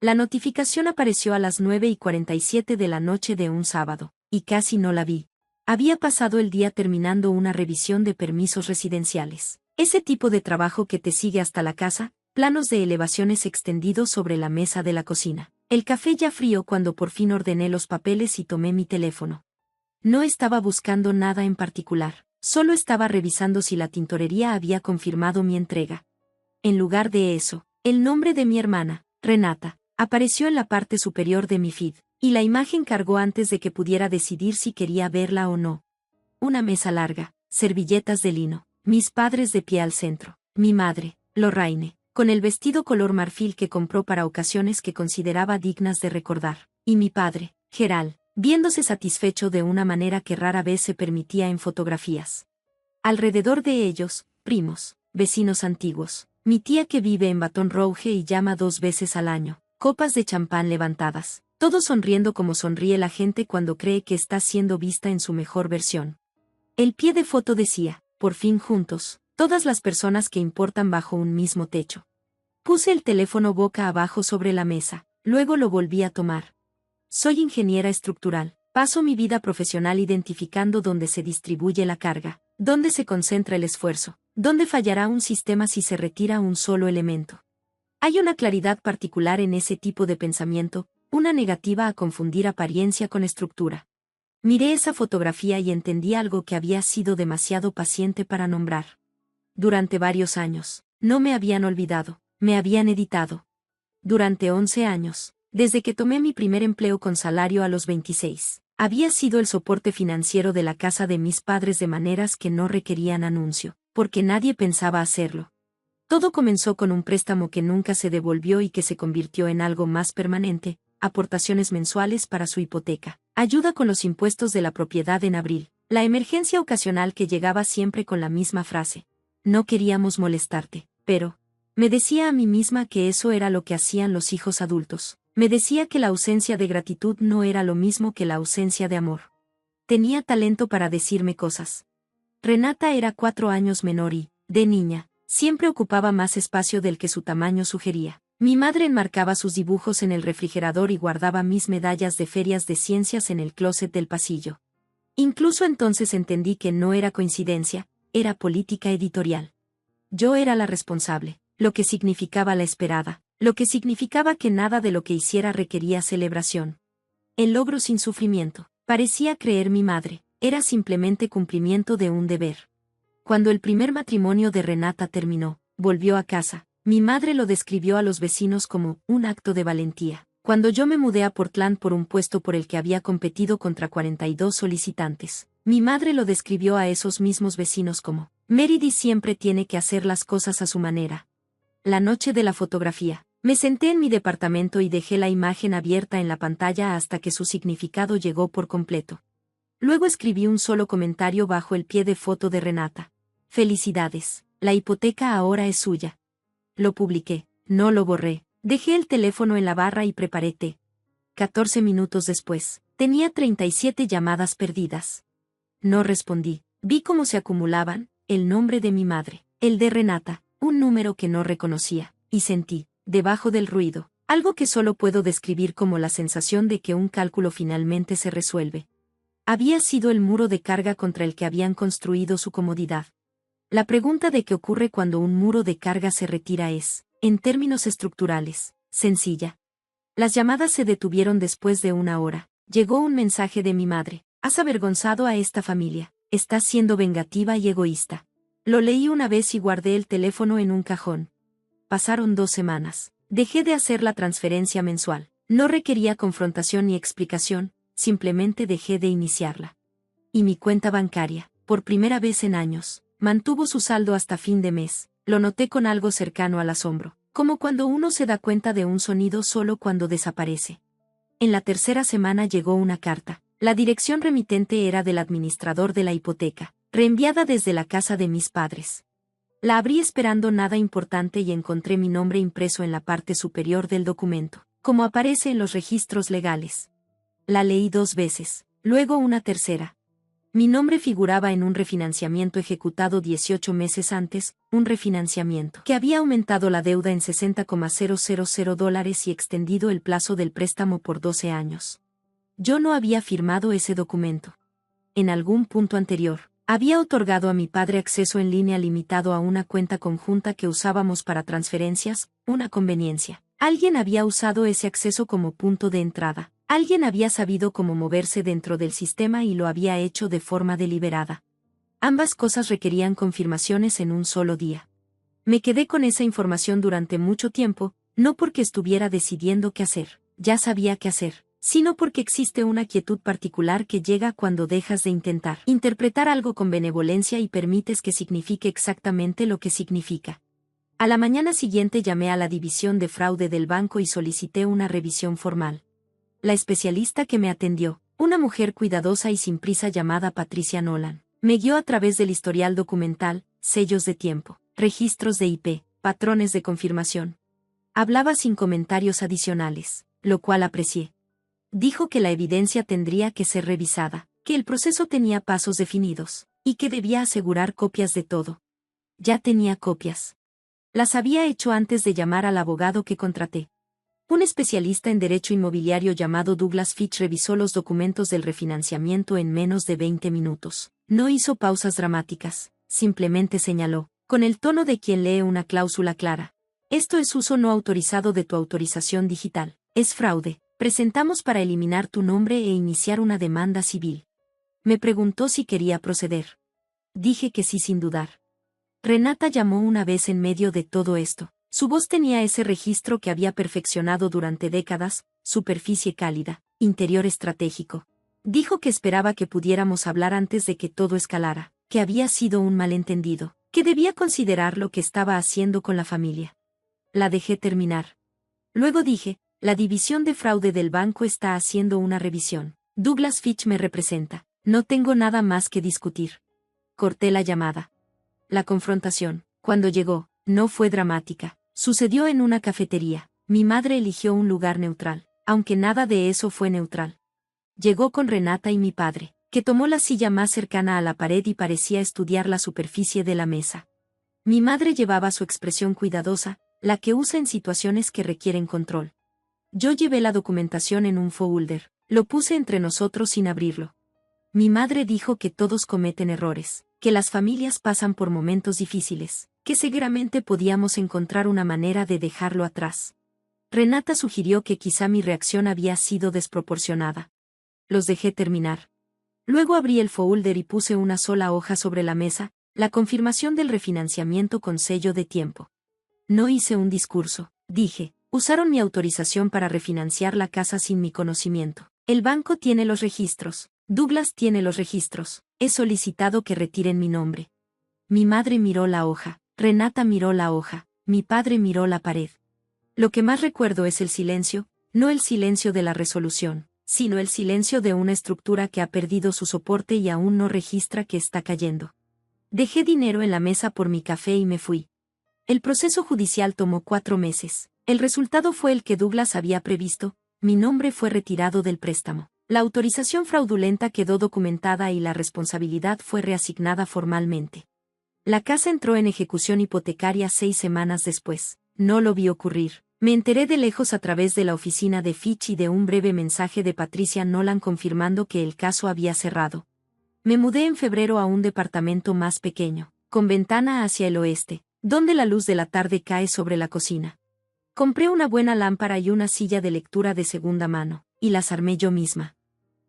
La notificación apareció a las 9:47 de la noche de un sábado, y casi no la vi. Había pasado el día terminando una revisión de permisos residenciales. Ese tipo de trabajo que te sigue hasta la casa, planos de elevaciones extendidos sobre la mesa de la cocina. El café ya frío cuando por fin ordené los papeles y tomé mi teléfono. No estaba buscando nada en particular, solo estaba revisando si la tintorería había confirmado mi entrega. En lugar de eso, el nombre de mi hermana, Renata, apareció en la parte superior de mi feed, y la imagen cargó antes de que pudiera decidir si quería verla o no. Una mesa larga, servilletas de lino, mis padres de pie al centro, mi madre, Lorraine, con el vestido color marfil que compró para ocasiones que consideraba dignas de recordar, y mi padre, Gerald, viéndose satisfecho de una manera que rara vez se permitía en fotografías. Alrededor de ellos, primos, vecinos antiguos, mi tía que vive en Baton Rouge y llama 2 veces al año, copas de champán levantadas, todos sonriendo como sonríe la gente cuando cree que está siendo vista en su mejor versión. El pie de foto decía, por fin juntos, todas las personas que importan bajo un mismo techo. Puse el teléfono boca abajo sobre la mesa, luego lo volví a tomar. Soy ingeniera estructural, paso mi vida profesional identificando dónde se distribuye la carga, dónde se concentra el esfuerzo, dónde fallará un sistema si se retira un solo elemento. Hay una claridad particular en ese tipo de pensamiento, una negativa a confundir apariencia con estructura. Miré esa fotografía y entendí algo que había sido demasiado paciente para nombrar. Durante varios años, no me habían olvidado, me habían editado. Durante 11 años, desde que tomé mi primer empleo con salario a los 26, había sido el soporte financiero de la casa de mis padres de maneras que no requerían anuncio, porque nadie pensaba hacerlo. Todo comenzó con un préstamo que nunca se devolvió y que se convirtió en algo más permanente, aportaciones mensuales para su hipoteca, ayuda con los impuestos de la propiedad en abril, la emergencia ocasional que llegaba siempre con la misma frase. No queríamos molestarte, pero... Me decía a mí misma que eso era lo que hacían los hijos adultos. Me decía que la ausencia de gratitud no era lo mismo que la ausencia de amor. Tenía talento para decirme cosas. Renata era 4 años menor y, de niña, siempre ocupaba más espacio del que su tamaño sugería. Mi madre enmarcaba sus dibujos en el refrigerador y guardaba mis medallas de ferias de ciencias en el closet del pasillo. Incluso entonces entendí que no era coincidencia, era política editorial. Yo era la responsable, lo que significaba la esperada, lo que significaba que nada de lo que hiciera requería celebración. El logro sin sufrimiento, parecía creer mi madre, era simplemente cumplimiento de un deber. Cuando el primer matrimonio de Renata terminó, volvió a casa, mi madre lo describió a los vecinos como un acto de valentía. Cuando yo me mudé a Portland por un puesto por el que había competido contra 42 solicitantes, mi madre lo describió a esos mismos vecinos como, Meredith siempre tiene que hacer las cosas a su manera. La noche de la fotografía, me senté en mi departamento y dejé la imagen abierta en la pantalla hasta que su significado llegó por completo. Luego escribí un solo comentario bajo el pie de foto de Renata. Felicidades, la hipoteca ahora es suya. Lo publiqué, no lo borré, dejé el teléfono en la barra y preparé té. 14 minutos después, tenía 37 llamadas perdidas. No respondí, vi cómo se acumulaban, el nombre de mi madre, el de Renata, un número que no reconocía, y sentí, debajo del ruido, algo que solo puedo describir como la sensación de que un cálculo finalmente se resuelve. Había sido el muro de carga contra el que habían construido su comodidad. La pregunta de qué ocurre cuando un muro de carga se retira es, en términos estructurales, sencilla. Las llamadas se detuvieron después de 1 hora. Llegó un mensaje de mi madre. Has avergonzado a esta familia. Estás siendo vengativa y egoísta. Lo leí una vez y guardé el teléfono en un cajón. Pasaron 2 semanas. Dejé de hacer la transferencia mensual. No requería confrontación ni explicación, simplemente dejé de iniciarla. Y mi cuenta bancaria, por primera vez en años, mantuvo su saldo hasta fin de mes. Lo noté con algo cercano al asombro, como cuando uno se da cuenta de un sonido solo cuando desaparece. En la 3ª semana llegó una carta. La dirección remitente era del administrador de la hipoteca, reenviada desde la casa de mis padres. La abrí esperando nada importante y encontré mi nombre impreso en la parte superior del documento, como aparece en los registros legales. La leí 2 veces, luego una tercera. Mi nombre figuraba en un refinanciamiento ejecutado 18 meses antes, un refinanciamiento que había aumentado la deuda en $60,000 y extendido el plazo del préstamo por 12 años. Yo no había firmado ese documento. En algún punto anterior, había otorgado a mi padre acceso en línea limitado a una cuenta conjunta que usábamos para transferencias, una conveniencia. Alguien había usado ese acceso como punto de entrada. Alguien había sabido cómo moverse dentro del sistema y lo había hecho de forma deliberada. Ambas cosas requerían confirmaciones en un solo día. Me quedé con esa información durante mucho tiempo, no porque estuviera decidiendo qué hacer, ya sabía qué hacer, sino porque existe una quietud particular que llega cuando dejas de intentar interpretar algo con benevolencia y permites que signifique exactamente lo que significa. A la mañana siguiente llamé a la división de fraude del banco y solicité una revisión formal. La especialista que me atendió, una mujer cuidadosa y sin prisa llamada Patricia Nolan, me guió a través del historial documental, sellos de tiempo, registros de IP, patrones de confirmación. Hablaba sin comentarios adicionales, lo cual aprecié. Dijo que la evidencia tendría que ser revisada, que el proceso tenía pasos definidos, y que debía asegurar copias de todo. Ya tenía copias. Las había hecho antes de llamar al abogado que contraté. Un especialista en derecho inmobiliario llamado Douglas Fitch revisó los documentos del refinanciamiento en menos de 20 minutos. No hizo pausas dramáticas, simplemente señaló, con el tono de quien lee una cláusula clara. Esto es uso no autorizado de tu autorización digital. Es fraude. Presentamos para eliminar tu nombre e iniciar una demanda civil. Me preguntó si quería proceder. Dije que sí sin dudar. Renata llamó una vez en medio de todo esto. Su voz tenía ese registro que había perfeccionado durante décadas, superficie cálida, interior estratégico. Dijo que esperaba que pudiéramos hablar antes de que todo escalara, que había sido un malentendido, que debía considerar lo que estaba haciendo con la familia. La dejé terminar. Luego dije, la división de fraude del banco está haciendo una revisión. Douglas Fitch me representa. No tengo nada más que discutir. Corté la llamada. La confrontación, cuando llegó, no fue dramática. Sucedió en una cafetería. Mi madre eligió un lugar neutral, aunque nada de eso fue neutral. Llegó con Renata y mi padre, que tomó la silla más cercana a la pared y parecía estudiar la superficie de la mesa. Mi madre llevaba su expresión cuidadosa, la que usa en situaciones que requieren control. Yo llevé la documentación en un folder, lo puse entre nosotros sin abrirlo. Mi madre dijo que todos cometen errores, que las familias pasan por momentos difíciles, que seguramente podíamos encontrar una manera de dejarlo atrás. Renata sugirió que quizá mi reacción había sido desproporcionada. Los dejé terminar. Luego abrí el folder y puse una sola hoja sobre la mesa, la confirmación del refinanciamiento con sello de tiempo. No hice un discurso, dije, usaron mi autorización para refinanciar la casa sin mi conocimiento. El banco tiene los registros, Douglas tiene los registros, he solicitado que retiren mi nombre. Mi madre miró la hoja. Renata miró la hoja, mi padre miró la pared. Lo que más recuerdo es el silencio, no el silencio de la resolución, sino el silencio de una estructura que ha perdido su soporte y aún no registra que está cayendo. Dejé dinero en la mesa por mi café y me fui. El proceso judicial tomó 4 meses. El resultado fue el que Douglas había previsto, mi nombre fue retirado del préstamo. La autorización fraudulenta quedó documentada y la responsabilidad fue reasignada formalmente. La casa entró en ejecución hipotecaria 6 semanas después. No lo vi ocurrir. Me enteré de lejos a través de la oficina de Fitch y de un breve mensaje de Patricia Nolan confirmando que el caso había cerrado. Me mudé en febrero a un departamento más pequeño, con ventana hacia el oeste, donde la luz de la tarde cae sobre la cocina. Compré una buena lámpara y una silla de lectura de segunda mano, y las armé yo misma.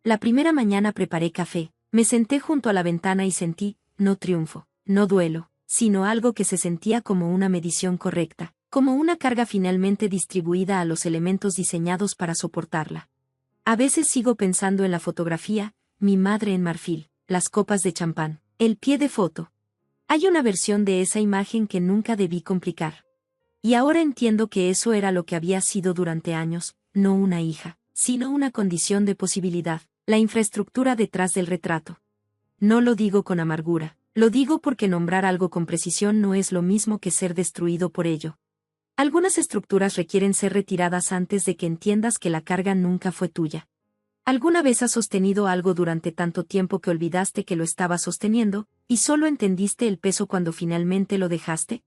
La primera mañana preparé café, me senté junto a la ventana y sentí, no triunfo. No duelo, sino algo que se sentía como una medición correcta, como una carga finalmente distribuida a los elementos diseñados para soportarla. A veces sigo pensando en la fotografía, mi madre en marfil, las copas de champán, el pie de foto. Hay una versión de esa imagen que nunca debí complicar. Y ahora entiendo que eso era lo que había sido durante años, no una hija, sino una condición de posibilidad, la infraestructura detrás del retrato. No lo digo con amargura. Lo digo porque nombrar algo con precisión no es lo mismo que ser destruido por ello. Algunas estructuras requieren ser retiradas antes de que entiendas que la carga nunca fue tuya. ¿Alguna vez has sostenido algo durante tanto tiempo que olvidaste que lo estabas sosteniendo, y solo entendiste el peso cuando finalmente lo dejaste?